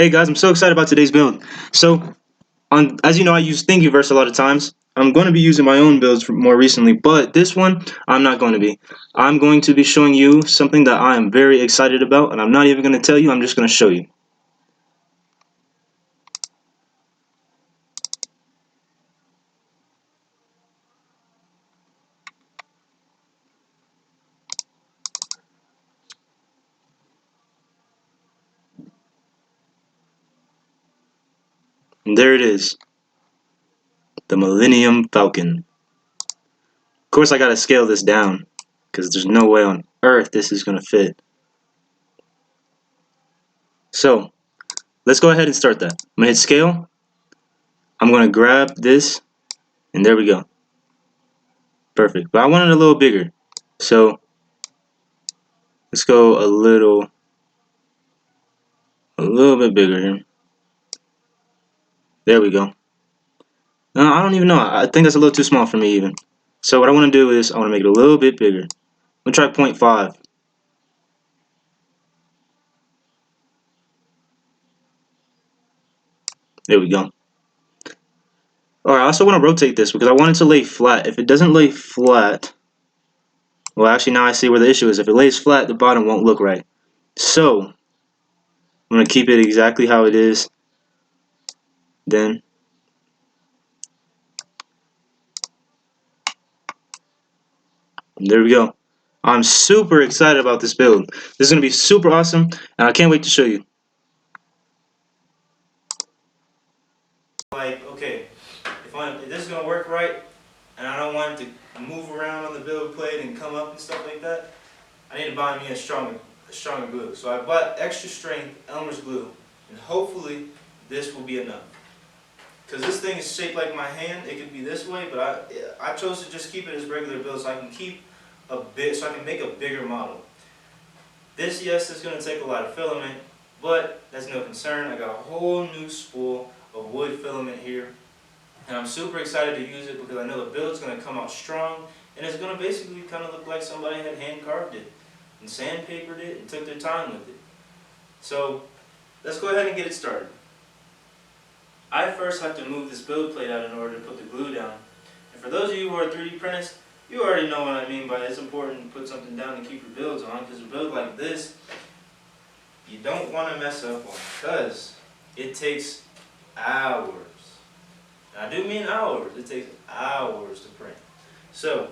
Hey guys, I'm so excited about today's build. So, as you know, I use Thingiverse a lot of times. I'm going to be using my own builds more recently, but this one, I'm not going to be. I'm going to be showing you something that I am very excited about, and I'm not even going to tell you, I'm just going to show you. And there it is, the Millenium Falcon. Of course, I got to scale this down, because there's no way on earth this is going to fit. So, let's go ahead and start that. I'm going to hit scale. I'm going to grab this, and there we go. Perfect. But I want it a little bigger. So, let's go a little bit bigger here. There we go. No, I don't even know. I think that's a little too small for me even. So what I want to do is I want to make it a little bit bigger. I'm going to try 0.5. There we go. Alright, I also want to rotate this because I want it to lay flat. If it doesn't lay flat, well actually now I see where the issue is. If it lays flat, the bottom won't look right. So, I'm going to keep it exactly how it is. Then, there we go. I'm super excited about this build. This is going to be super awesome, and I can't wait to show you. Like, okay, if this is going to work right, and I don't want it to move around on the build plate and come up and stuff like that, I need to buy me a stronger glue. So I bought extra strength Elmer's glue, and hopefully this will be enough. Because this thing is shaped like my hand, it could be this way, but I chose to just keep it as regular build so I can keep a bit, so I can make a bigger model. This, yes, is going to take a lot of filament, but that's no concern. I got a whole new spool of wood filament here, and I'm super excited to use it because I know the build's going to come out strong, and it's going to basically kind of look like somebody had hand carved it and sandpapered it and took their time with it. So let's go ahead and get it started. I first have to move this build plate out in order to put the glue down. And for those of you who are 3D printers, you already know what I mean by it's important to put something down to keep your builds on, because a build like this, you don't want to mess up on, because it takes hours. And I do mean hours. It takes hours to print. So,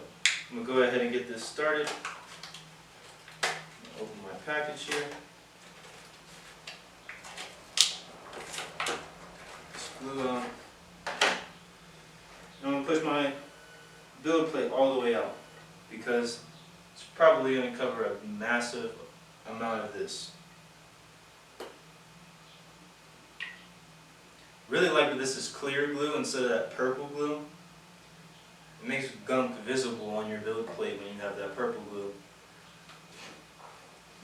I'm going to go ahead and get this started. Open my package here. Glue on. I'm going to push my build plate all the way out because it's probably going to cover a massive amount of this. Really like that this is clear glue instead of that purple glue. It makes gunk visible on your build plate when you have that purple glue.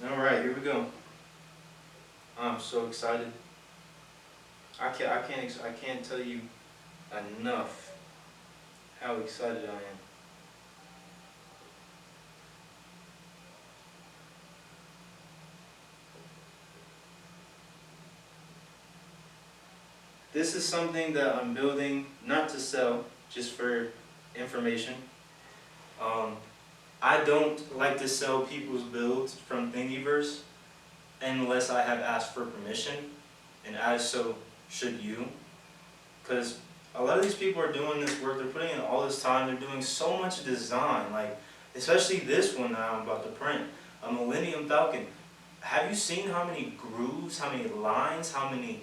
Alright, here we go. I'm so excited. I can't tell you enough how excited I am. This is something that I'm building not to sell, just for information. I don't like to sell people's builds from Thingiverse unless I have asked for permission, and as so should you, because a lot of these people are doing this work, they're putting in all this time, they're doing so much design, like especially this one that I'm about to print, a Millenium Falcon. Have you seen how many grooves, how many lines, how many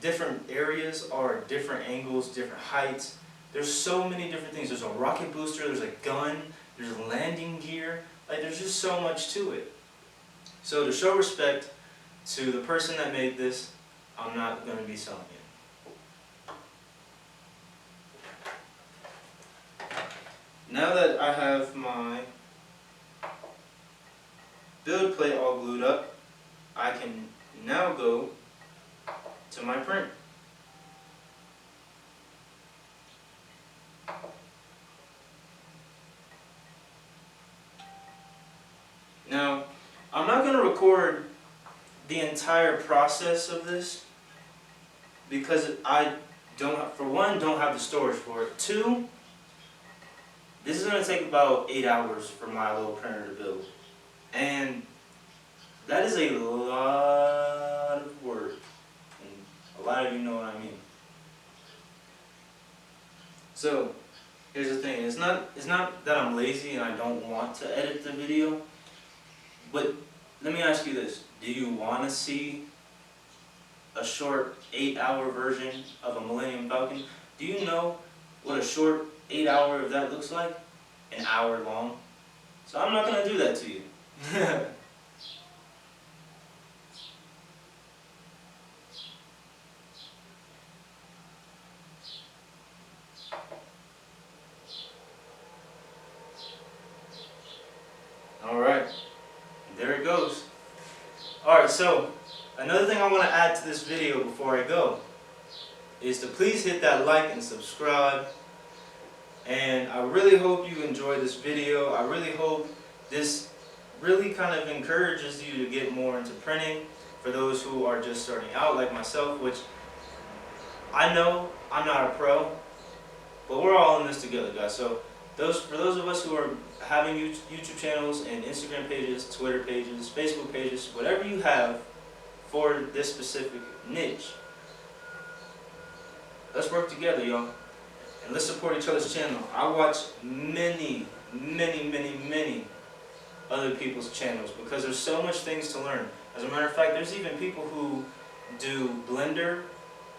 different areas are different angles, different heights? There's so many different things. There's a rocket booster, there's a gun, there's landing gear, like there's just so much to it. So to show respect to the person that made this, I'm not going to be selling it. Now that I have my build plate all glued up, I can now go to my print. Now, I'm not going to record the entire process of this because I don't, for one, don't have the storage for it. Two, this is going to take about 8 hours for my little printer to build. And that is a lot of work. And a lot of you know what I mean. So, here's the thing. It's not that I'm lazy and I don't want to edit the video. But let me ask you this. Do you want to see a short 8-hour version of a Millenium Falcon? Do you know what a short 8-hour of that looks like? An hour long. So I'm not going to do that to you. Alright, there it goes. Alright, so another thing I want to add to this video before I go is to please hit that like and subscribe. And I really hope you enjoy this video. I really hope this really kind of encourages you to get more into printing for those who are just starting out like myself, which I know I'm not a pro, but we're all in this together, guys. So for those of us who are having YouTube channels and Instagram pages, Twitter pages, Facebook pages, whatever you have for this specific niche, let's work together, y'all. And let's support each other's channel. I watch many other people's channels because there's so much things to learn. As a matter of fact, there's even people who do Blender,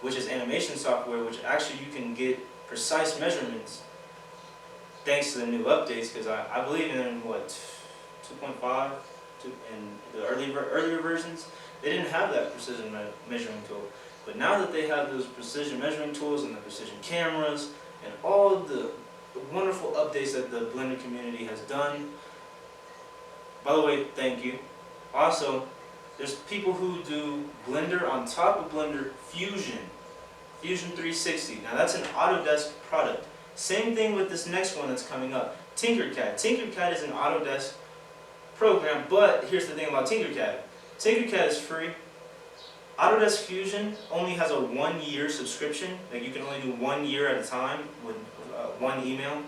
which is animation software, which actually you can get precise measurements thanks to the new updates, because I believe in, what, 2.5 and the earlier versions, they didn't have that precision measuring tool. But now that they have those precision measuring tools and the precision cameras and all of the wonderful updates that the Blender community has done, by the way, thank you. Also, there's people who do Blender on top of Blender Fusion 360. Now that's an Autodesk product. Same thing with this next one that's coming up, Tinkercad. Tinkercad is an Autodesk program, but here's the thing about Tinkercad. Tinkercad is free. Autodesk Fusion only has a 1-year subscription. Like, you can only do 1 year at a time with one email.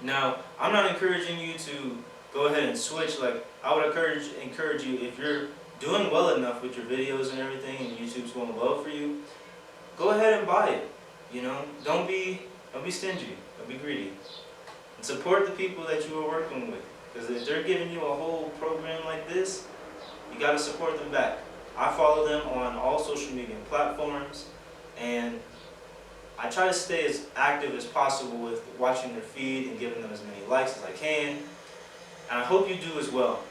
Now, I'm not encouraging you to go ahead and switch. Like, I would encourage you, if you're doing well enough with your videos and everything and YouTube's going well for you, go ahead and buy it. You know, don't be stingy, don't be greedy. And support the people that you are working with. Because if they're giving you a whole program like this, you got to support them back. I follow them on all social media platforms, and I try to stay as active as possible with watching their feed and giving them as many likes as I can. And I hope you do as well.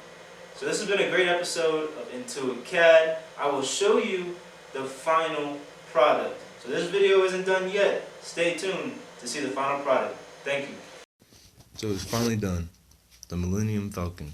So this has been a great episode of Intuit CAD. I will show you the final product. So this video isn't done yet. Stay tuned to see the final product. Thank you. So it's finally done. The Millenium Falcon.